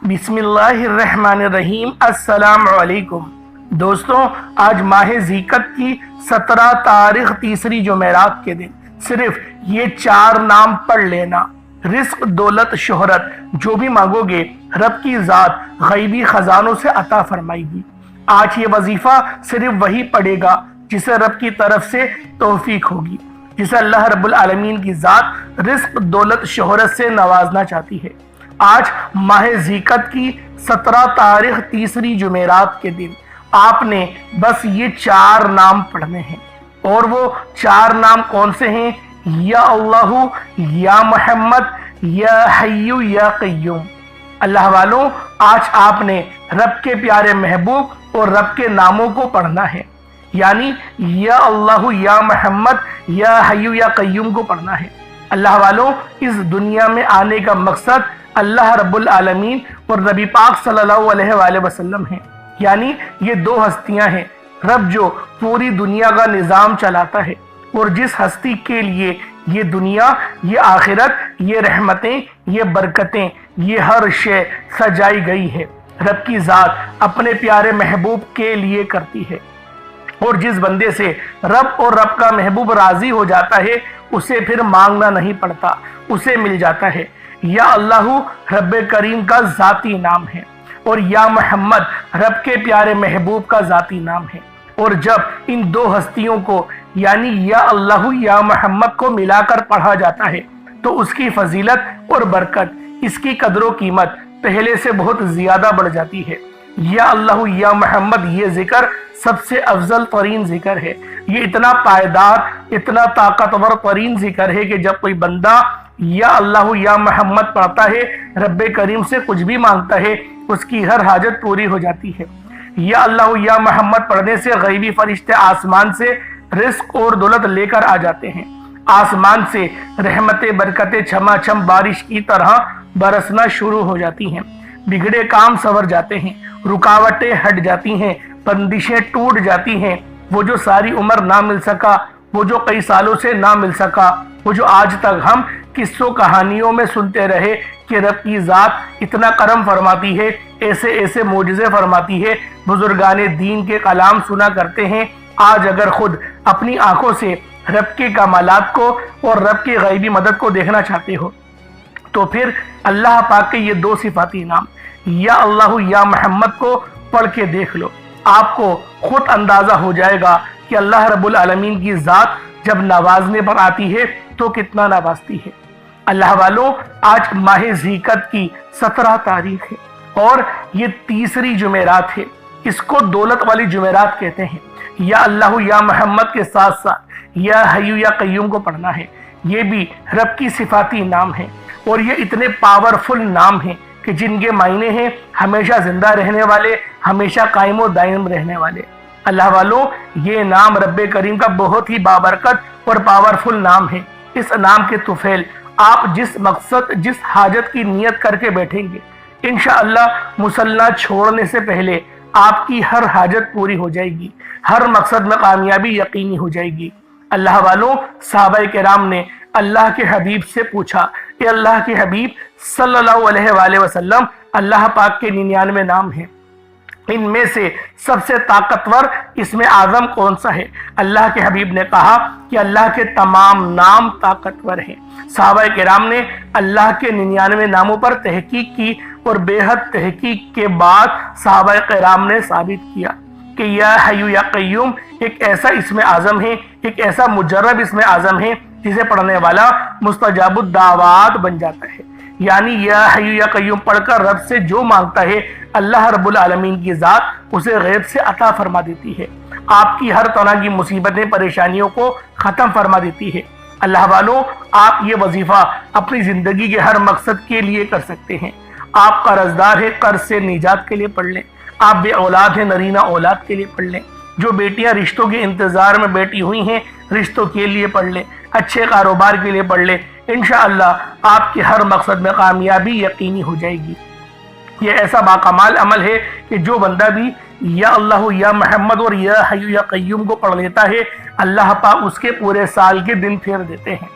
بسم اللہ الرحمن الرحیم۔ السلام علیکم دوستوں، آج ماہ ذیقعد کی 17 تاریخ تیسری جمعرات کے دن صرف یہ 4 نام پڑھ لینا، رزق، دولت، شہرت، جو بھی مانگو گے رب کی ذات غیبی خزانوں سے عطا فرمائے گی۔ آج یہ وظیفہ صرف وہی پڑھے گا جسے رب کی طرف سے توفیق ہوگی، جسے اللہ رب العالمین کی ذات رزق، دولت، شہرت سے نوازنا چاہتی ہے۔ آج ماہ ذیقعد کی 17 تاریخ تیسری جمعرات کے دن آپ نے بس یہ 4 نام پڑھنے ہیں، اور وہ 4 نام کون سے ہیں؟ یا اللہ، یا محمد، یا حی یا قیوم۔ اللہ والوں، آج آپ نے رب کے پیارے محبوب اور رب کے ناموں کو پڑھنا ہے، یعنی یا اللہ، یا محمد، یا حی یا قیوم کو پڑھنا ہے۔ اللہ والوں، اس دنیا میں آنے کا مقصد اللہ رب العالمین اور نبی پاک صلی اللہ علیہ وآلہ وسلم ہیں، یعنی یہ 2 ہستیاں ہیں، رب جو پوری دنیا کا نظام چلاتا ہے، اور جس ہستی کے لیے یہ دنیا، یہ آخرت، یہ رحمتیں، یہ برکتیں، یہ ہر شے سجائی گئی ہے، رب کی ذات اپنے پیارے محبوب کے لیے کرتی ہے، اور جس بندے سے رب اور رب کا محبوب راضی ہو جاتا ہے اسے پھر مانگنا نہیں پڑتا، اسے مل جاتا ہے۔ یا اللہ رب کریم کا ذاتی نام ہے، اور یا محمد رب کے پیارے محبوب کا ذاتی نام ہے، اور جب ان 2 ہستیوں کو یعنی یا اللہ یا محمد کو ملا کر پڑھا جاتا ہے تو اس کی فضیلت اور برکت، اس کی قدر و قیمت پہلے سے بہت زیادہ بڑھ جاتی ہے۔ یا اللہ یا محمد یہ ذکر سب سے افضل ترین ذکر ہے، یہ اتنا پائیدار، اتنا طاقتور ترین ذکر ہے کہ جب کوئی بندہ یا اللہ یا محمد پڑھتا ہے، رب کریم سے کچھ بھی مانگتا ہے، اس کی ہر حاجت پوری ہو جاتی ہے۔ یا اللہ یا محمد پڑھنے سے غیبی فرشتے آسمان سے رزق اور دولت لے کر آ جاتے ہیں، آسمان سے رحمتیں، برکتیں چھما چھم بارش کی طرح برسنا شروع ہو جاتی ہیں، بگڑے کام سنور جاتے ہیں، رکاوٹیں ہٹ جاتی ہیں، بندشیں ٹوٹ جاتی ہیں، وہ جو ساری عمر نہ مل سکا، وہ جو کئی سالوں سے نہ مل سکا، وہ جو آج تک ہم قصوں کہانیوں میں سنتے رہے کہ رب کی ذات اتنا کرم فرماتی ہے، ایسے ایسے معجزے فرماتی ہے، بزرگان دین کے کلام سنا کرتے ہیں، آج اگر خود اپنی آنکھوں سے رب کے کمالات کو اور رب کی غیبی مدد کو دیکھنا چاہتے ہو تو پھر اللہ پاک کے یہ 2 صفاتی نام یا اللہ یا محمد کو پڑھ کے دیکھ لو، آپ کو خود اندازہ ہو جائے گا کہ اللہ رب العالمین کی ذات جب نوازنے پر آتی ہے تو کتنا نوازتی ہے۔ اللہ والوں، آج ماہ ذیقعد کی 17 تاریخ ہے، اور یہ تیسری جمعرات ہے، اس کو دولت والی جمعرات کہتے ہیں۔ یا اللہ یا محمد کے ساتھ ساتھ یا حی یا قیوم کو پڑھنا ہے، یہ بھی رب کی صفاتی نام ہے، اور یہ اتنے پاورفل نام ہیں کہ جن کے معنی ہیں ہمیشہ زندہ رہنے والے، ہمیشہ قائم و دائم رہنے والے۔ اللہ والوں، یہ نام رب کریم کا بہت ہی بابرکت اور پاورفل نام ہے۔ اس نام کے طفیل آپ جس مقصد، جس حاجت کی نیت کر کے بیٹھیں گے، انشاءاللہ مصلی چھوڑنے سے پہلے آپ کی ہر حاجت پوری ہو جائے گی، ہر مقصد میں کامیابی یقینی ہو جائے گی۔ اللہ والوں، صحابہ کرام نے اللہ کے حبیب سے پوچھا کہ اللہ کے حبیب صلی اللہ علیہ وآلہ وسلم، اللہ پاک کے 99 نام ہیں، ان میں سے سب سے طاقتور اسم اعظم کون سا ہے؟ اللہ کے حبیب نے کہا کہ اللہ کے تمام نام طاقتور ہیں۔ صحابہ کرام نے اللہ کے 99 ناموں پر تحقیق کی، اور بے حد تحقیق کے بعد صحابہ کرام نے ثابت کیا کہ یا حی یا قیوم ایک ایسا اسم اعظم ہے، ایک ایسا مجرب اسم اعظم ہے جسے پڑھنے والا مستجاب الدعوات بن جاتا ہے، یعنی یا حی یا قیوم پڑھ کر رب سے جو مانگتا ہے اللہ رب العالمین کی ذات اسے غیب سے عطا فرما دیتی ہے، آپ کی ہر طرح کی مصیبتیں، پریشانیوں کو ختم فرما دیتی ہے۔ اللہ والوں، آپ یہ وظیفہ اپنی زندگی کے ہر مقصد کے لیے کر سکتے ہیں۔ آپ قرض دار ہیں، قرض سے نجات کے لیے پڑھ لیں، آپ بے اولاد ہیں، نرینہ اولاد کے لیے پڑھ لیں، جو بیٹیاں رشتوں کے انتظار میں بیٹھی ہوئی ہیں رشتوں کے لیے پڑھ لیں، اچھے کاروبار کے لیے پڑھ لیں، انشاءاللہ آپ کے ہر مقصد میں کامیابی یقینی ہو جائے گی۔ یہ ایسا باکمال عمل ہے کہ جو بندہ بھی یا اللہ یا محمد اور یا حی یا قیوم کو پڑھ لیتا ہے، اللہ پاک اس کے پورے سال کے دن پھیر دیتے ہیں۔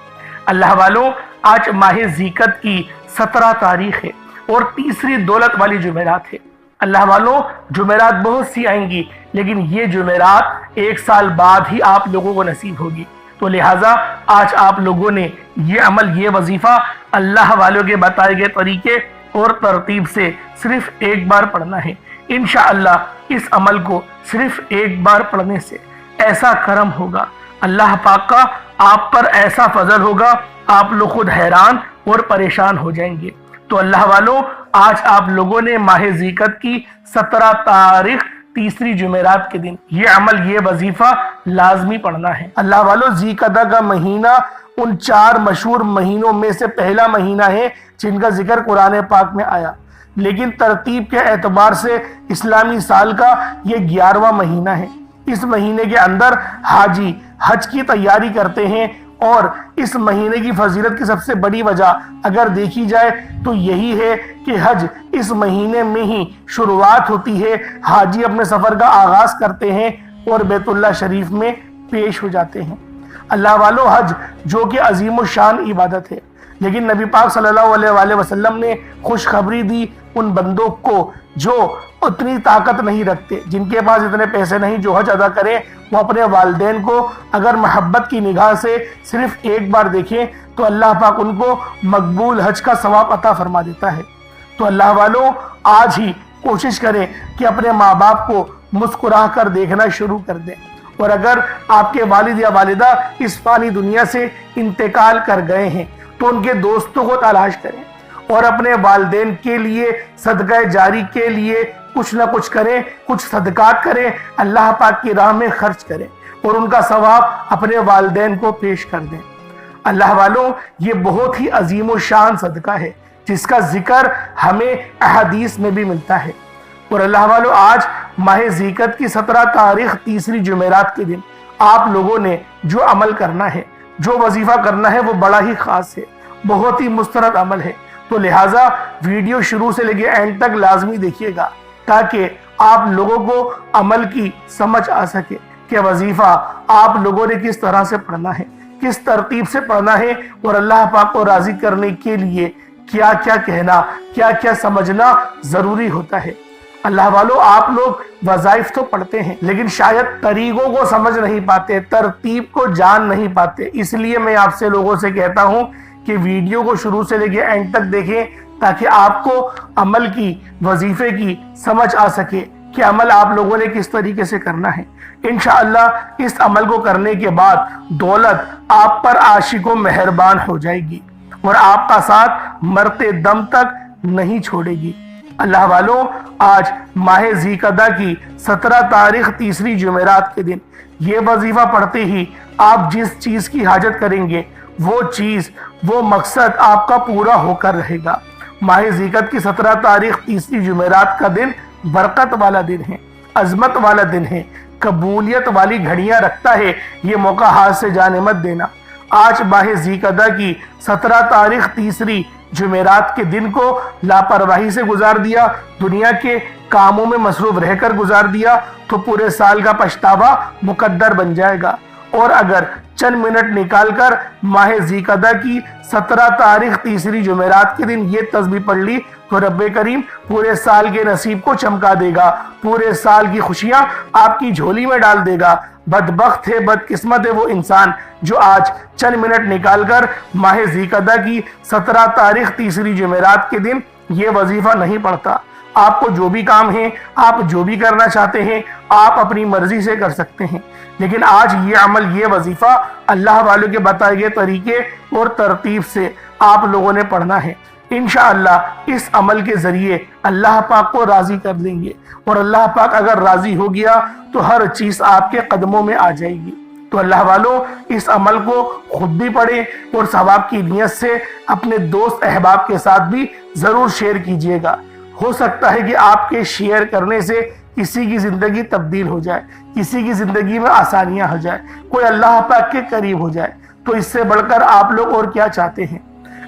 اللہ والوں، آج ماہ ذیقعد کی 17 تاریخ ہے، اور تیسری دولت والی جمعرات ہے۔ اللہ والوں، جمعرات بہت سی آئیں گی، لیکن یہ جمعرات 1 سال بعد ہی آپ لوگوں کو نصیب ہوگی۔ تو لہٰذا آج آپ لوگوں نے یہ عمل، یہ وظیفہ اللہ والوں کے بتائے گئے طریقے اور ترتیب سے صرف ایک بار پڑھنا ہے۔ انشاءاللہ اس عمل کو صرف ایک بار پڑھنے سے ایسا کرم ہوگا، اللہ پاک کا آپ پر ایسا فضل ہوگا، آپ لوگ خود حیران اور پریشان ہو جائیں گے۔ تو اللہ والوں، آج آپ لوگوں نے ماہ ذی القعدہ کی 17 تاریخ تیسری جمعرات کے دن یہ عمل، یہ وظیفہ لازمی پڑھنا ہے۔ اللہ والوں، ذی القعدہ کا مہینہ ان 4 مشہور مہینوں میں سے پہلا مہینہ ہے جن کا ذکر قرآن پاک میں آیا، لیکن ترتیب کے اعتبار سے اسلامی سال کا یہ 11واں مہینہ ہے۔ اس مہینے کے اندر حاجی حج کی تیاری کرتے ہیں، اور اس مہینے کی فضیلت کی سب سے بڑی وجہ اگر دیکھی جائے تو یہی ہے کہ حج اس مہینے میں ہی شروعات ہوتی ہے، حاجی اپنے سفر کا آغاز کرتے ہیں اور بیت اللہ شریف میں پیش ہو جاتے ہیں۔ اللہ والوں، حج جو کہ عظیم الشان عبادت ہے، لیکن نبی پاک صلی اللہ علیہ وآلہ وسلم نے خوشخبری دی ان بندوں کو جو اتنی طاقت نہیں رکھتے، جن کے پاس اتنے پیسے نہیں جو حج ادا کریں، وہ اپنے والدین کو اگر محبت کی نگاہ سے صرف ایک بار دیکھیں تو اللہ پاک ان کو مقبول حج کا ثواب عطا فرما دیتا ہے۔ تو اللہ والوں، آج ہی کوشش کریں کہ اپنے ماں باپ کو مسکرا کر دیکھنا شروع کر دیں، اور اگر آپ کے والد یا والدہ اس فانی دنیا سے انتقال کر گئے ہیں تو ان کے دوستوں کو تلاش کریں اور اپنے والدین کے لیے صدقہ جاری کے لیے کچھ نہ کچھ کریں، کچھ صدقات کریں، اللہ پاک کی راہ میں خرچ کریں اور ان کا ثواب اپنے والدین کو پیش کر دیں۔ اللہ والوں، یہ بہت ہی عظیم و شان صدقہ ہے جس کا ذکر ہمیں احادیث میں بھی ملتا ہے۔ اور اللہ والوں، آج ماہ ذی القعدہ کی 17 تاریخ تیسری جمعرات کے دن آپ لوگوں نے جو عمل کرنا ہے، جو وظیفہ کرنا ہے، وہ بڑا ہی خاص ہے، بہت ہی مستند عمل ہے۔ تو لہٰذا ویڈیو شروع سے لے کے اینڈ تک لازمی دیکھیے گا تاکہ آپ لوگوں کو عمل کی سمجھ آ سکے کہ وظیفہ آپ لوگوں نے کس طرح سے پڑھنا ہے، کس ترتیب سے پڑھنا ہے، اور اللہ پاک کو راضی کرنے کے لیے کیا کیا کہنا، کیا کیا سمجھنا ضروری ہوتا ہے۔ اللہ والوں، آپ لوگ وظائف تو پڑھتے ہیں لیکن شاید طریقوں کو سمجھ نہیں پاتے، ترتیب کو جان نہیں پاتے۔ اس لیے میں آپ سے لوگوں سے کہتا ہوں کہ ویڈیو کو شروع سے لے کے اینڈ تک دیکھیں تاکہ آپ کو عمل کی، وظیفے کی سمجھ آ سکے کہ عمل آپ لوگوں نے کس طریقے سے کرنا ہے۔ انشاءاللہ اس عمل کو کرنے کے بعد دولت آپ پر عاشق و مہربان ہو جائے گی اور آپ کا ساتھ مرتے دم تک نہیں چھوڑے گی۔ اللہ والوں، آج ماہ ذی القعدہ کی 17 تاریخ تیسری جمعرات کے دن یہ وظیفہ پڑھتے ہی آپ جس چیز کی حاجت کریں گے وہ چیز، وہ مقصد آپ کا پورا ہو کر رہے گا۔ ماہ ذی القعدہ کی 17 تاریخ تیسری جمعرات کا دن برکت والا دن ہے، عظمت والا دن ہے، قبولیت والی گھڑیاں رکھتا ہے۔ یہ موقع ہاتھ سے جانے مت دینا۔ آج ماہ ذی القعدہ کی 17 تاریخ تیسری جمعرات کے دن کو لاپرواہی سے گزار دیا، دنیا کے کاموں میں مصروف رہ کر گزار دیا تو پورے سال کا پچھتاوا مقدر بن جائے گا۔ اور اگر چند منٹ نکال کر ماہ ذی القعدہ کی 17 تاریخ تیسری جمعرات کے دن یہ تسبیح پڑھ لی تو رب کریم پورے سال کے نصیب کو چمکا دے گا، پورے سال کی خوشیاں آپ کی جھولی میں ڈال دے گا۔ بدبخت ہے، بدقسمت ہے وہ انسان جو آج چند منٹ نکال کر ماہ ذی القعدہ کی 17 تاریخ تیسری جمعرات کے دن یہ وظیفہ نہیں پڑھتا۔ آپ کو جو بھی کام ہے، آپ جو بھی کرنا چاہتے ہیں، آپ اپنی مرضی سے کر سکتے ہیں، لیکن آج یہ عمل، یہ وظیفہ اللہ والوں کے بتائے گئے طریقے اور ترتیب سے آپ لوگوں نے پڑھنا ہے۔ انشاءاللہ اس عمل کے ذریعے اللہ پاک کو راضی کر دیں گے، اور اللہ پاک اگر راضی ہو گیا تو ہر چیز آپ کے قدموں میں آ جائے گی۔ تو اللہ والوں، اس عمل کو خود بھی پڑھیں اور ثواب کی نیت سے اپنے دوست احباب کے ساتھ بھی ضرور شیئر کیجئے گا۔ ہو سکتا ہے کہ آپ کے شیئر کرنے سے کسی کی زندگی تبدیل ہو جائے، کسی کی زندگی میں آسانیاں ہو جائے، کوئی اللہ پاک کے قریب ہو جائے، تو اس سے بڑھ کر آپ لوگ اور کیا چاہتے ہیں۔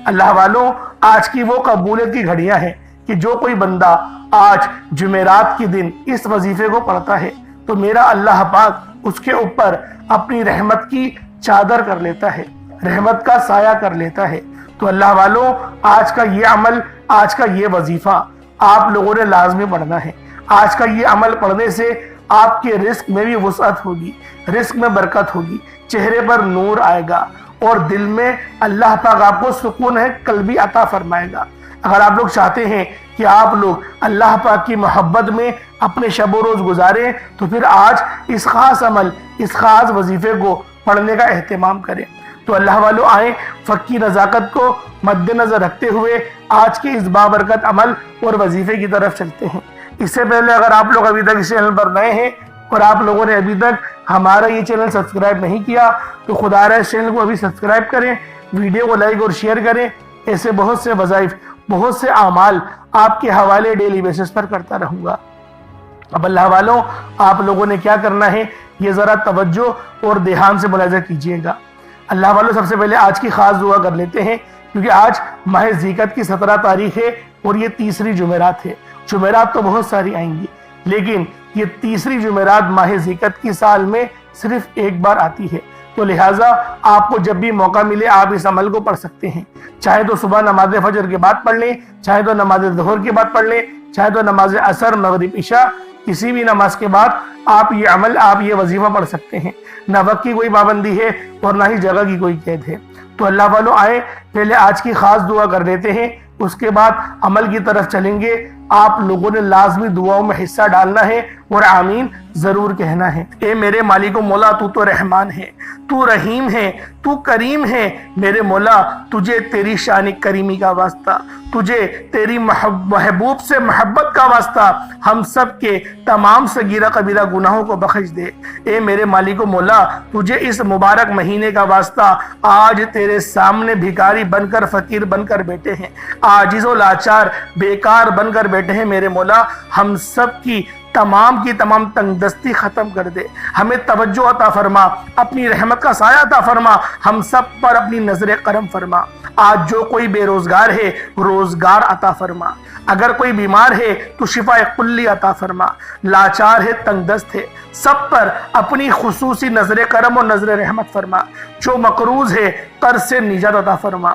اللہ والوں، آج کی وہ قبولیت کی گھڑیاں ہیں کہ جو کوئی بندہ آج جمعرات کے دن اس وظیفے کو پڑھتا ہے تو میرا اللہ پاک اس کے اوپر اپنی رحمت کی چادر کر لیتا ہے، رحمت کا سایہ کر لیتا ہے، تو اللہ والوں آج کا یہ عمل، آج کا یہ وظیفہ آپ لوگوں نے لازمی پڑھنا ہے۔ آج کا یہ عمل پڑھنے سے آپ کے رزق میں بھی وسعت ہوگی، رزق میں برکت ہوگی، چہرے پر نور آئے گا اور دل میں اللہ پاک آپ کو سکون ہے قلبی عطا فرمائے گا۔ اگر آپ لوگ چاہتے ہیں کہ آپ لوگ اللہ پاک کی محبت میں اپنے شب و روز گزاریں تو پھر آج اس خاص عمل، اس خاص وظیفے کو پڑھنے کا اہتمام کریں۔ تو اللہ والوں آئیں فقہ کی نزاکت کو مد نظر رکھتے ہوئے آج کے اس بابرکت عمل اور وظیفے کی طرف چلتے ہیں۔ اس سے پہلے اگر آپ لوگ ابھی تک اس چینل پر نئے ہیں اور آپ لوگوں نے ابھی تک ہمارا یہ چینل سبسکرائب نہیں کیا تو خدا رہا اس چینل کو ابھی سبسکرائب کریں، ویڈیو کو لائک اور شیئر کریں۔ ایسے بہت سے وظائف، بہت سے اعمال آپ کے حوالے ڈیلی بیسس پر کرتا رہوں گا۔ اب اللہ والوں آپ لوگوں نے کیا کرنا ہے یہ ذرا توجہ اور دھیان سے ملاحظہ کیجئے گا۔ اللہ والوں سب سے پہلے آج کی خاص دعا کر لیتے ہیں، کیونکہ آج ماہ ذیقعت کی 17 تاریخ ہے اور یہ تیسری جمعرات ہے۔ جمعرات تو بہت ساری آئیں گی لیکن یہ تیسری جمعرات ماہ ذیقعت کی سال میں صرف ایک بار آتی ہے، تو لہٰذا آپ کو جب بھی موقع ملے آپ اس عمل کو پڑھ سکتے ہیں۔ چاہے تو صبح نماز فجر کے بعد پڑھ لیں، چاہے تو نماز ظہر کے بعد پڑھ لیں، چاہے تو نماز عصر، مغرب، عشاء، کسی بھی نماز کے بعد آپ یہ عمل، آپ یہ وظیفہ پڑھ سکتے ہیں۔ نہ وقت کی کوئی پابندی ہے اور نہ ہی جگہ کی کوئی قید ہے۔ تو اللہ والوں آئے پہلے آج کی خاص دعا کر لیتے ہیں، اس کے بعد عمل کی طرف چلیں گے۔ آپ لوگوں نے لازمی دعاؤں میں حصہ ڈالنا ہے اور آمین ضرور کہنا ہے۔ اے میرے مالک و مولا تو تو رحمان ہے، تو رحیم ہے، تو کریم ہے۔ میرے مولا تجھے تیری شان کریمی کا واسطہ، تجھے تیری محبوب سے محبت کا واسطہ ہم سب کے تمام صغیرہ کبیرہ گناہوں کو بخش دے۔ اے میرے مالک و مولا تجھے اس مبارک مہینے کا واسطہ آج تیرے سامنے بھکاری بن کر، فقیر بن کر بیٹھے ہیں، عاجز و لاچار بیکار بن کر بیٹھے ہیں۔ میرے مولا ہم سب کی تمام تنگ دستی ختم کر دے، ہمیں توجہ عطا فرما، اپنی رحمت کا سایہ عطا فرما، ہم سب پر اپنی نظر کرم فرما۔ آج جو کوئی بے روزگار ہے روزگار عطا فرما، اگر کوئی بیمار ہے تو شفا کلی عطا فرما، لاچار ہے، تنگ دست ہے، سب پر اپنی خصوصی نظر کرم اور نظر رحمت فرما۔ جو مقروض ہے قرض سے نجات عطا فرما،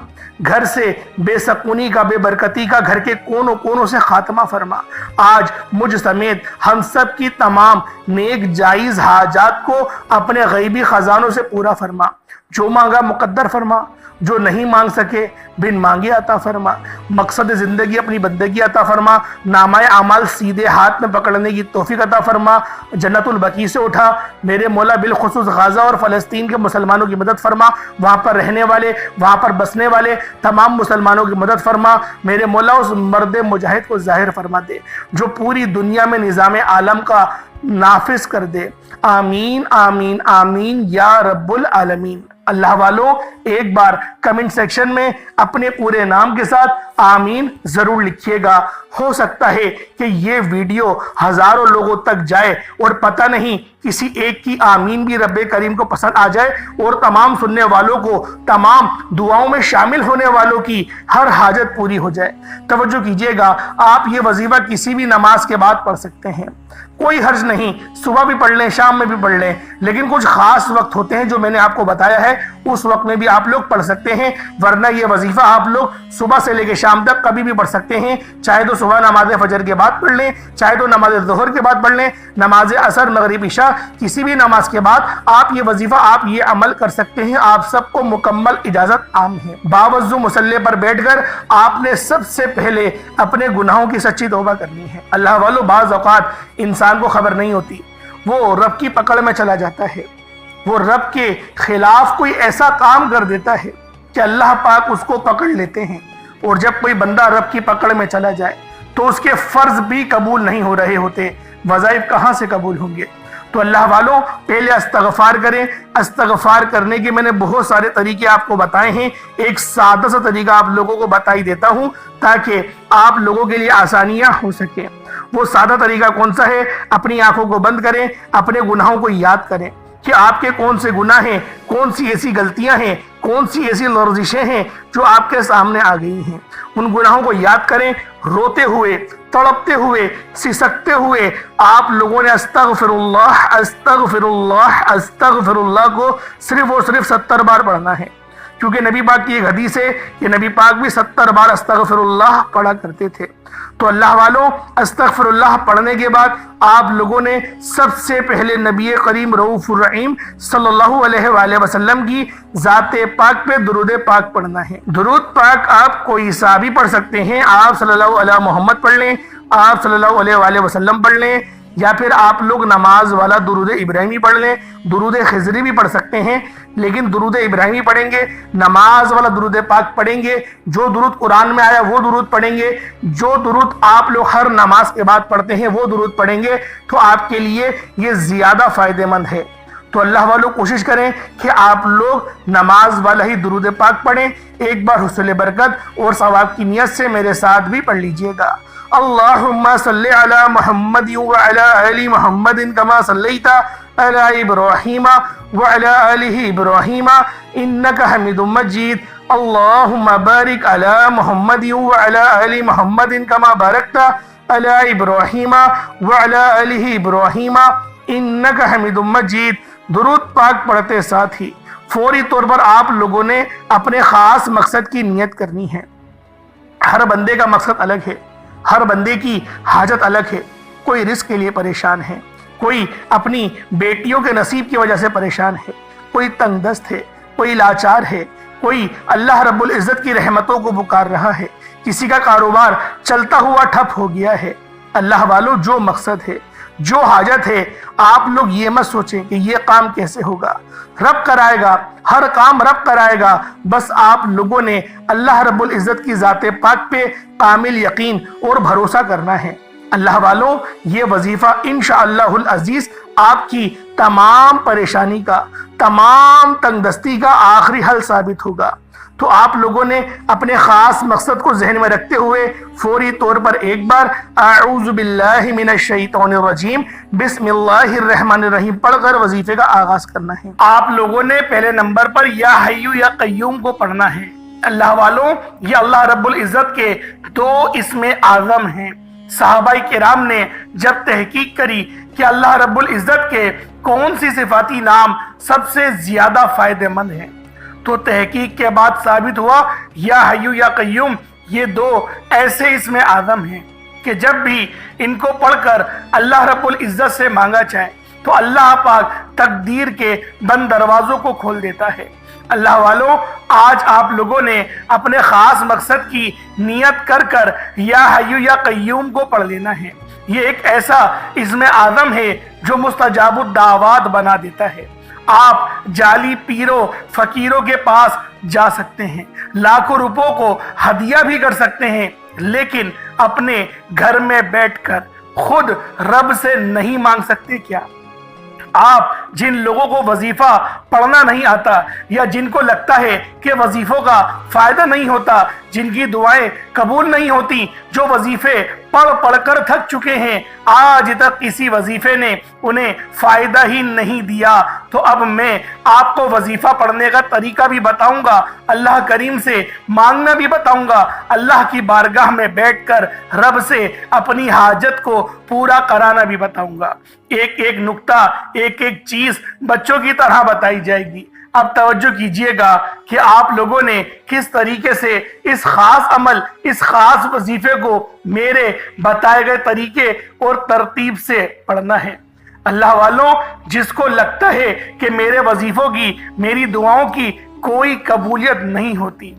گھر سے بے سکونی کا، بے برکتی کا، گھر کے کونوں سے خاتمہ فرما۔ آج مجھ سمیت ہم سب کی تمام نیک جائز حاجات کو اپنے غیبی خزانوں سے پورا فرما۔ جو مانگا مقدر فرما، جو نہیں مانگ سکے بن مانگے عطا فرما۔ مقصد زندگی اپنی بندگی عطا فرما، نامہ اعمال سیدھے ہاتھ میں پکڑنے کی توفیق عطا فرما۔ جنت البقیع سے اٹھا میرے مولا بالخصوص غزہ اور فلسطین کے مسلمانوں کی مدد فرما، وہاں پر رہنے والے، وہاں پر بسنے والے تمام مسلمانوں کی مدد فرما۔ میرے مولا اس مرد مجاہد کو ظاہر فرما دے جو پوری دنیا میں نظام عالم کا نافذ کر دے۔ آمین آمین آمین یا رب العالمین۔ اللہ والوں ایک بار کمنٹ سیکشن میں اپنے پورے نام کے ساتھ آمین ضرور لکھیے گا۔ ہو سکتا ہے کہ یہ ویڈیو ہزاروں لوگوں تک جائے اور پتہ نہیں کسی ایک کی آمین بھی رب کریم کو پسند آ جائے اور تمام سننے والوں کو، تمام دعاؤں میں شامل ہونے والوں کی ہر حاجت پوری ہو جائے۔ توجہ کیجئے گا، آپ یہ وظیفہ کسی بھی نماز کے بعد پڑھ سکتے ہیں، کوئی حرج نہیں، صبح بھی پڑھ لیں، شام میں بھی پڑھ لیں، لیکن کچھ خاص وقت ہوتے ہیں جو میں نے آپ کو بتایا ہے، اس وقت میں بھی آپ لوگ پڑھ سکتے ہیں، ورنہ یہ وظیفہ آپ لوگ صبح سے لے کے شام تک کبھی بھی پڑھ سکتے ہیں۔ چاہے تو صبح نماز فجر کے بعد پڑھ لیں، چاہے تو نماز ظہر کے بعد پڑھ لیں، نماز عصر، مغرب، عشاء، کسی بھی نماز کے بعد آپ یہ وظیفہ، آپ یہ عمل کر سکتے ہیں۔ آپ سب کو مکمل اجازت عام ہے۔ باوضو مصلی پر بیٹھ کر آپ نے سب سے پہلے اپنے گناہوں کی سچی توبہ کرنی ہے۔ اللہ والوں بعض اوقات انسان کو خبر نہیں ہوتی، وہ رب کی پکڑ میں چلا جاتا ہے، وہ رب کے خلاف کوئی ایسا کام کر دیتا ہے کہ اللہ پاک اس کو پکڑ لیتے ہیں۔ اور جب کوئی بندہ رب کی پکڑ میں چلا جائے تو اس کے فرض بھی قبول نہیں ہو رہے ہوتے، وظائف کہاں سے قبول ہوں گے؟ تو اللہ والوں پہلے استغفار کریں۔ استغفار کرنے کے میں نے بہت سارے طریقے آپ کو بتائے ہیں، ایک سادہ سا طریقہ آپ لوگوں کو بتائی دیتا ہوں تاکہ آپ لوگوں کے لیے آسانیاں ہو سکیں۔ وہ سادہ طریقہ کون سا ہے؟ اپنی آنکھوں کو بند کریں، اپنے گناہوں کو یاد کریں کہ آپ کے کون سے گناہ ہیں، کون سی ایسی غلطیاں ہیں، کون سی ایسی لرزشیں ہیں جو آپ کے سامنے آ گئی ہیں۔ ان گناہوں کو یاد کریں، روتے ہوئے، تڑپتے ہوئے، سسکتے ہوئے آپ لوگوں نے استغفر اللہ استغفر اللہ استغفر اللہ کو صرف اور صرف 70 بار پڑھنا ہے، کیونکہ نبی پاک کی ایک حدیث ہے کہ نبی پاک بھی 70 بار استغفر اللہ پڑھا کرتے تھے۔ تو اللہ والوں، استغفر اللہ پڑھنے کے بعد آپ لوگوں نے سب سے پہلے نبی کریم رؤوف الرحیم صلی اللہ علیہ وآلہ وسلم کی ذات پاک پہ درود پاک پڑھنا ہے۔ درود پاک آپ کوئی سا بھی پڑھ سکتے ہیں، آپ صلی اللہ علیہ محمد پڑھ لیں، آپ صلی اللہ علیہ وآلہ وسلم پڑھ لیں، یا پھر آپ لوگ نماز والا درود ابراہیمی پڑھ لیں، درود خضری بھی پڑھ سکتے ہیں، لیکن درود ابراہیمی پڑھیں گے، نماز والا درود پاک پڑھیں گے، جو درود قرآن میں آیا وہ درود پڑھیں گے، جو درود آپ لوگ ہر نماز کے بعد پڑھتے ہیں وہ درود پڑھیں گے، تو آپ کے لیے یہ زیادہ فائدہ مند ہے۔ تو اللہ والوں کوشش کریں کہ آپ لوگ نماز والا ہی درود پاک پڑھیں۔ ایک بار حصول برکت اور ثواب کی نیت سے میرے ساتھ بھی پڑھ لیجئے گا۔ اللہم صلی علی محمد وعلی آل محمد کما صلیت علی ابراہیم وعلی آل ابراہیم انکا حمید مجید۔ اللہم بارک علی محمد وعلی آل محمد کما بارکت علی ابراہیم وعلی آل ابراہیم انکا حمید مجید۔ درود پاک پڑھتے ساتھ ہی فوری طور پر آپ لوگوں نے اپنے خاص مقصد کی نیت کرنی ہے۔ ہر بندے کا مقصد الگ ہے، ہر بندے کی حاجت الگ ہے۔ کوئی رزق کے لیے پریشان ہے، کوئی اپنی بیٹیوں کے نصیب کی وجہ سے پریشان ہے، کوئی تنگ دست ہے، کوئی لاچار ہے، کوئی اللہ رب العزت کی رحمتوں کو پکار رہا ہے، کسی کا کاروبار چلتا ہوا ٹھپ ہو گیا ہے۔ اللہ والوں، جو مقصد ہے، جو حاجت ہے، آپ لوگ یہ مت سوچیں کہ یہ کام کیسے ہوگا، رب کرائے گا، ہر کام رب کرائے گا۔ بس آپ لوگوں نے اللہ رب العزت کی ذات پاک پہ کامل یقین اور بھروسہ کرنا ہے۔ اللہ والوں، یہ وظیفہ انشاءاللہ العزیز آپ کی تمام پریشانی کا، تمام تنگ دستی کا آخری حل ثابت ہوگا۔ تو آپ لوگوں نے اپنے خاص مقصد کو ذہن میں رکھتے ہوئے فوری طور پر ایک بار اعوذ باللہ من الشیطان الرجیم بسم اللہ الرحمن الرحیم پڑھ کر وظیفے کا آغاز کرنا ہے۔ آپ لوگوں نے پہلے نمبر پر یا حیو یا قیوم کو پڑھنا ہے۔ اللہ والوں، یہ اللہ رب العزت کے 2 اسم اعظم ہیں۔ صحابہ کرام نے جب تحقیق کری کہ اللہ رب العزت کے کون سی صفاتی نام سب سے زیادہ فائدہ مند ہیں، تو تحقیق کے بعد ثابت ہوا یا حیو یا قیوم یہ 2 ایسے اسم اعظم ہیں کہ جب بھی ان کو پڑھ کر اللہ رب العزت سے مانگا جائے تو اللہ پاک تقدیر کے بند دروازوں کو کھول دیتا ہے۔ اللہ والوں، آج آپ لوگوں نے اپنے خاص مقصد کی نیت کر کر یا حیو یا قیوم کو پڑھ لینا ہے۔ یہ ایک ایسا اسم اعظم ہے جو مستجاب الدعوات بنا دیتا ہے۔ آپ جعلی پیروں فقیروں کے پاس جا سکتے ہیں، لاکھوں روپوں کو ہدیہ بھی کر سکتے ہیں، لیکن اپنے گھر میں بیٹھ کر خود رب سے نہیں مانگ سکتے کیا؟ آپ جن لوگوں کو وظیفہ پڑھنا نہیں آتا، یا جن کو لگتا ہے کہ وظیفوں کا فائدہ نہیں ہوتا، جن کی دعائیں قبول نہیں ہوتی، جو وظیفے پڑھ پڑھ کر تھک چکے ہیں، آج تک کسی وظیفے نے انہیں فائدہ ہی نہیں دیا، تو اب میں آپ کو وظیفہ پڑھنے کا طریقہ بھی بتاؤں گا، اللہ کریم سے مانگنا بھی بتاؤں گا، اللہ کی بارگاہ میں بیٹھ کر رب سے اپنی حاجت کو پورا کرانا بھی بتاؤں گا۔ ایک ایک نقطہ، ایک ایک چیز بچوں کی طرح بتائی جائے گی۔ اب توجہ کیجئے گا کہ آپ لوگوں نے کس طریقے سے اس خاص عمل، اس خاص وظیفے کو میرے بتائے گئے طریقے اور ترتیب سے پڑھنا ہے۔ اللہ والوں، جس کو لگتا ہے کہ میرے وظیفوں کی، میری دعاؤں کی کوئی قبولیت نہیں ہوتی،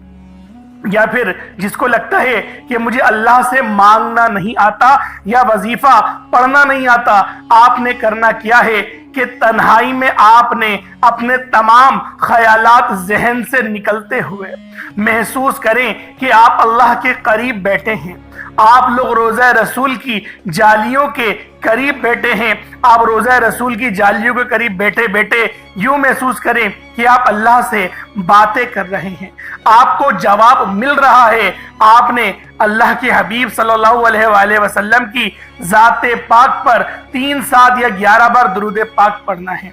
یا پھر جس کو لگتا ہے کہ مجھے اللہ سے مانگنا نہیں آتا یا وظیفہ پڑھنا نہیں آتا، آپ نے کرنا کیا ہے کہ تنہائی میں آپ نے اپنے تمام خیالات ذہن سے نکلتے ہوئے محسوس کریں کہ آپ اللہ کے قریب بیٹھے ہیں، آپ لوگ روضہ رسول کی جالیوں کے قریب بیٹھے ہیں، آپ روضہ رسول کی جالیوں کے قریب بیٹھے بیٹھے یوں محسوس کریں کہ آپ اللہ سے باتیں کر رہے ہیں، آپ کو جواب مل رہا ہے۔ آپ نے اللہ کے حبیب صلی اللہ علیہ وآلہ وسلم کی ذات پاک پر 3 7 یا 11 بار درود پاک پڑھنا ہے۔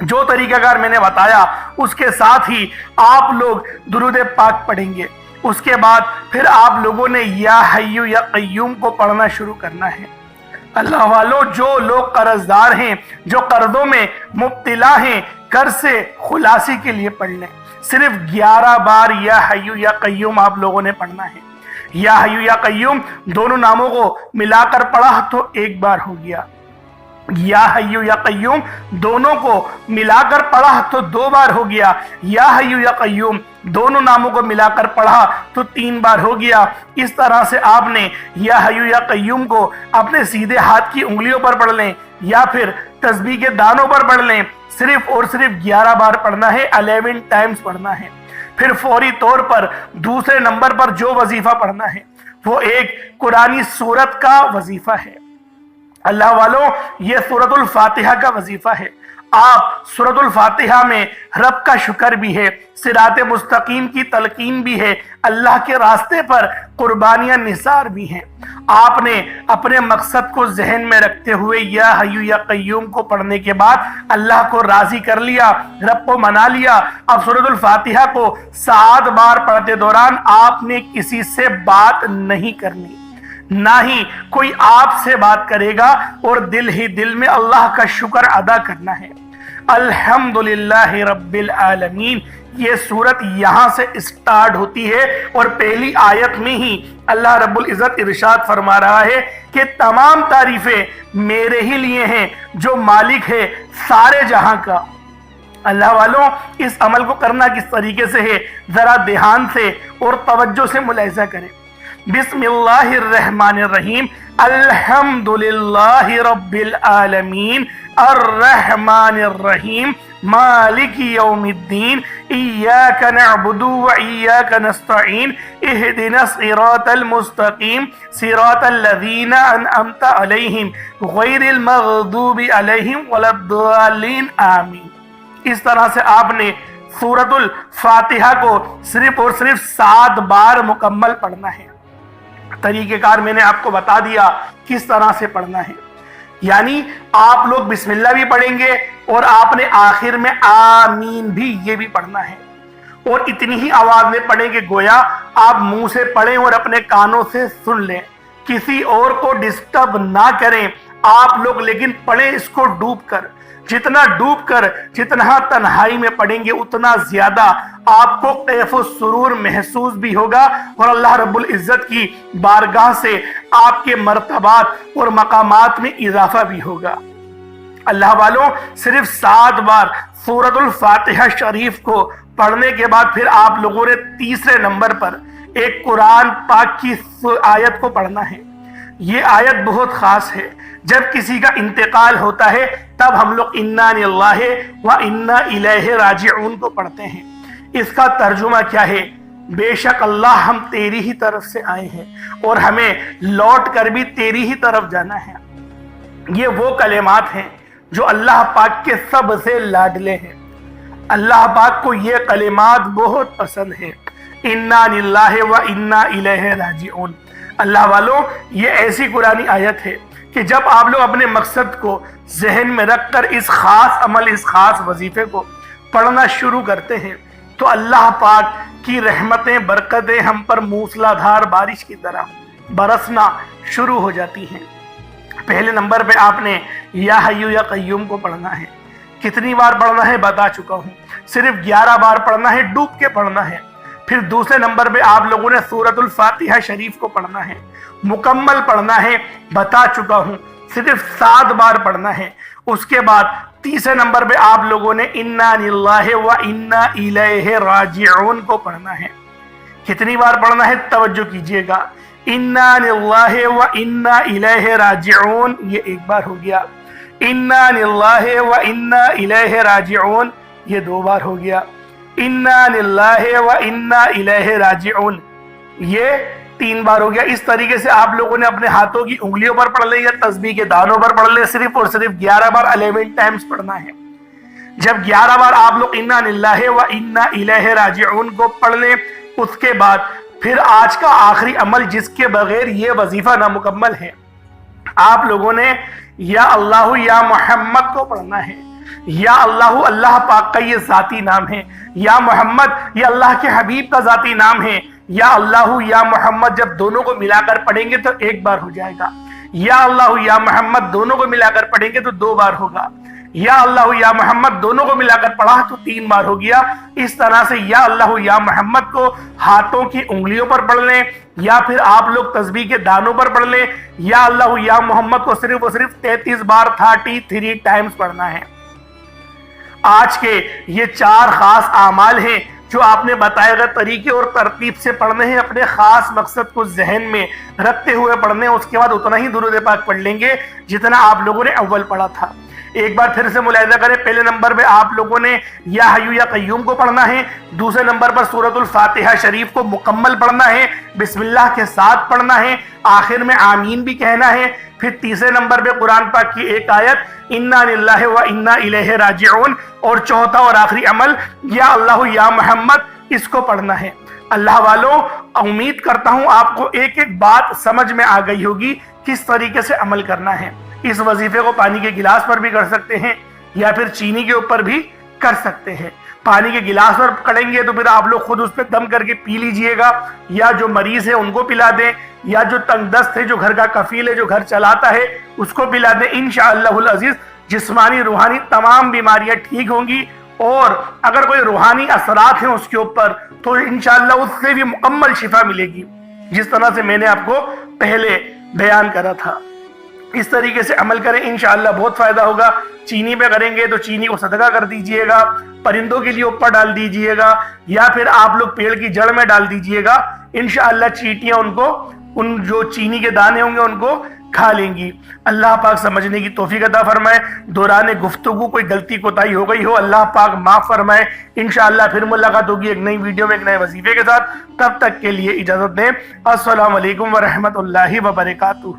جو طریقہ کار میں نے بتایا اس کے ساتھ ہی آپ لوگ درود پاک پڑھیں گے۔ اس کے بعد پھر آپ لوگوں نے یا حیو یا قیوم کو پڑھنا شروع کرنا ہے۔ اللہ والوں، جو لوگ قرض دار ہیں، جو قرضوں میں مبتلا ہیں، قرض سے خلاصی کے لیے پڑھ لیں۔ صرف 11 بار یا حیو یا قیوم آپ لوگوں نے پڑھنا ہے۔ یا حیو یا قیوم دونوں ناموں کو ملا کر پڑھا تو ایک بار ہو گیا، یا حیو یا قیوم دونوں کو ملا کر پڑھا تو 2 بار ہو گیا، یا حیو یا قیوم دونوں ناموں کو ملا کر پڑھا تو 3 بار ہو گیا۔ اس طرح سے آپ نے یا حیو یا قیوم کو اپنے سیدھے ہاتھ کی انگلیوں پر پڑھ لیں یا پھر تسبیح کے دانوں پر پڑھ لیں، صرف اور صرف 11 بار پڑھنا ہے، 11 ٹائمز پڑھنا ہے۔ پھر فوری طور پر دوسرے نمبر پر جو وظیفہ پڑھنا ہے وہ ایک قرآنی سورت کا وظیفہ ہے۔ اللہ والوں، یہ سورۃ الفاتحہ کا وظیفہ ہے۔ آپ سورۃ الفاتحہ میں رب کا شکر بھی ہے، صراط مستقیم کی تلقین بھی ہے، اللہ کے راستے پر قربانیاں نثار بھی ہیں۔ آپ نے اپنے مقصد کو ذہن میں رکھتے ہوئے یا حیو یا قیوم کو پڑھنے کے بعد اللہ کو راضی کر لیا، رب کو منا لیا۔ اب سورۃ الفاتحہ کو 7 بار پڑھتے دوران آپ نے کسی سے بات نہیں کرنی، نہ ہی کوئی آپ سے بات کرے گا، اور دل ہی دل میں اللہ کا شکر ادا کرنا ہے۔ الحمدللہ رب العالمین، یہ سورت یہاں سے اسٹارٹ ہوتی ہے اور پہلی آیت میں ہی اللہ رب العزت ارشاد فرما رہا ہے کہ تمام تعریفیں میرے ہی لیے ہیں جو مالک ہے سارے جہاں کا۔ اللہ والوں، اس عمل کو کرنا کس طریقے سے ہے ذرا دھیان سے اور توجہ سے ملاحظہ کریں۔ بسم اللہ الرحمن الرحیم، الحمدللہ رب العالمین الرحمن الرحیم مالک یوم الدین ایاک نعبد و ایاک نستعین اہدنا الصراط المستقیم صراط الذین انعمت علیہم غیر المغضوب علیہم ولا الضالین آمین۔ اس طرح سے آپ نے سورۃ الفاتحہ کو صرف اور صرف 7 بار مکمل پڑھنا ہے۔ طریقہ کار میں نے آپ کو بتا دیا کس طرح سے پڑھنا ہے، یعنی آپ لوگ بسم اللہ بھی پڑھیں گے اور آپ نے آخر میں آمین بھی یہ بھی پڑھنا ہے، اور اتنی ہی آواز میں پڑھیں کہ گویا آپ منہ سے پڑھیں اور اپنے کانوں سے سن لیں، کسی اور کو ڈسٹرب نہ کریں آپ لوگ، لیکن پڑھیں اس کو ڈوب کر۔ جتنا تنہائی میں پڑھیں گے اتنا زیادہ آپ کو کیف و سرور محسوس بھی ہوگا، اور اللہ رب العزت کی بارگاہ سے آپ کے مرتبات اور مقامات میں اضافہ بھی ہوگا۔ اللہ والوں، صرف 7 بار سورۃ الفاتحہ شریف کو پڑھنے کے بعد پھر آپ لوگوں نے تیسرے نمبر پر ایک قرآن پاک کی آیت کو پڑھنا ہے۔ یہ آیت بہت خاص ہے۔ جب کسی کا انتقال ہوتا ہے تب ہم لوگ انا للہ و انا الیہ راجعون کو پڑھتے ہیں۔ اس کا ترجمہ کیا ہے؟ بے شک اللہ ہم تیری ہی طرف سے آئے ہیں اور ہمیں لوٹ کر بھی تیری ہی طرف جانا ہے۔ یہ وہ کلمات ہیں جو اللہ پاک کے سب سے لاڈلے ہیں۔ اللہ پاک کو یہ کلمات بہت پسند ہیں، انا للہ و انا الیہ راجعون۔ اللہ والوں، یہ ایسی قرآنی آیت ہے کہ جب آپ لوگ اپنے مقصد کو ذہن میں رکھ کر اس خاص عمل، اس خاص وظیفے کو پڑھنا شروع کرتے ہیں تو اللہ پاک کی رحمتیں، برکتیں ہم پر موسلا دھار بارش کی طرح برسنا شروع ہو جاتی ہیں۔ پہلے نمبر پہ آپ نے یا حیو یا قیوم کو پڑھنا ہے۔ کتنی بار پڑھنا ہے بتا چکا ہوں، صرف 11 بار پڑھنا ہے، ڈوب کے پڑھنا ہے۔ پھر دوسرے نمبر پہ آپ لوگوں نے سورۃ الفاتحہ شریف کو پڑھنا ہے، مکمل پڑھنا ہے، بتا چکا ہوں، صرف 7 بار پڑھنا ہے۔ اس کے بعد تیسرے نمبر پہ آپ لوگوں نے انا للہ و انا الیہ راجعون کو پڑھنا ہے۔ کتنی بار پڑھنا ہے توجہ کیجئے گا۔ انا للہ و انا الیہ راجعون یہ 1 بار ہو گیا، انا للہ و انا الیہ راجعون یہ 2 بار ہو گیا، انا للہ و انا الیہ راجعون یہ 3 بار ہو گیا۔ اس طریقے سے آپ لوگوں نے اپنے ہاتھوں کی انگلیوں پر پڑھ لیں یا تسبیح کے دانوں پر پڑھ لیں، صرف اور صرف 11 بار 11 ٹائمز پڑھنا ہے۔ جب 11 بار آپ لوگ انا للہ و انا الیہ راجعون کو پڑھ لیں، اس کے بعد پھر آج کا آخری عمل جس کے بغیر یہ وظیفہ نامکمل ہے، آپ لوگوں نے یا اللہ یا محمد کو پڑھنا ہے۔ یا اللہ اللہ پاک کا یہ ذاتی نام ہے، یا محمد یہ اللہ کے حبیب کا ذاتی نام ہے۔ یا اللہ یا محمد جب دونوں کو ملا کر پڑھیں گے تو 1 بار ہو جائے گا، یا اللہ یا محمد دونوں کو ملا کر پڑھیں گے تو 2 بار ہوگا۔ یا اللہ یا محمد دونوں کو ملا کر پڑھا تو 3 بار ہو گیا۔ اس طرح سے یا اللہ یا محمد کو ہاتھوں کی انگلیوں پر پڑھ لیں، یا پھر آپ لوگ تسبیح کے دانوں پر پڑھ لیں۔ یا اللہ یا محمد کو صرف اور صرف 33 بار 33 ٹائمز پڑھنا ہے۔ آج کے یہ 4 خاص اعمال ہیں جو آپ نے بتائے گئے طریقے اور ترتیب سے پڑھنے ہیں، اپنے خاص مقصد کو ذہن میں رکھتے ہوئے پڑھنے ہیں۔ اس کے بعد اتنا ہی درود پاک پڑھ لیں گے جتنا آپ لوگوں نے اول پڑھا تھا۔ ایک بار پھر سے ملاحظہ کریں، پہلے نمبر پہ آپ لوگوں نے یا حیو یا قیوم کو پڑھنا ہے، دوسرے نمبر پر سورۃ الفاتحہ شریف کو مکمل پڑھنا ہے، بسم اللہ کے ساتھ پڑھنا ہے، آخر میں آمین بھی کہنا ہے، پھر تیسرے نمبر پہ قرآن پاک کی ایک آیت انا للہ و انا الیہ راجعون، اور چوتھا اور آخری عمل یا اللہ یا محمد، اس کو پڑھنا ہے۔ اللہ والوں، امید کرتا ہوں آپ کو ایک ایک بات سمجھ میں آ گئی ہوگی کس طریقے سے عمل کرنا ہے۔ اس وظیفے کو پانی کے گلاس پر بھی کر سکتے ہیں یا پھر چینی کے اوپر بھی کر سکتے ہیں۔ پانی کے گلاس پر کریں گے تو پھر آپ لوگ خود اس پہ دم کر کے پی لیجئے گا، یا جو مریض ہے ان کو پلا دیں، یا جو تنگ دست ہے، جو گھر کا کفیل ہے، جو گھر چلاتا ہے، اس کو پلا دیں۔ انشاءاللہ العزیز جسمانی روحانی تمام بیماریاں ٹھیک ہوں گی، اور اگر کوئی روحانی اثرات ہیں اس کے اوپر تو انشاءاللہ اس سے بھی مکمل شفا ملے گی، جس طرح سے میں نے آپ کو پہلے بیان کرا تھا۔ اس طریقے سے عمل کریں، انشاءاللہ بہت فائدہ ہوگا۔ چینی پہ کریں گے تو چینی کو صدقہ کر دیجئے گا، پرندوں کے لیے اوپر ڈال دیجئے گا، یا پھر آپ لوگ پیڑ کی جڑ میں ڈال دیجئے گا۔ انشاءاللہ چیٹیاں ان جو چینی کے دانے ہوں گے ان کو کھا لیں گی۔ اللہ پاک سمجھنے کی توفیق عطا فرمائے۔ دوران گفتگو کوئی غلطی کوتاہی ہو گئی ہو، اللہ پاک معاف فرمائے۔ انشاءاللہ پھر ملاقات ہوگی ایک نئی ویڈیو میں ایک نئے وظیفے کے ساتھ۔ تب تک کے لیے اجازت دیں۔ السلام علیکم ورحمۃ اللہ وبرکاتہ۔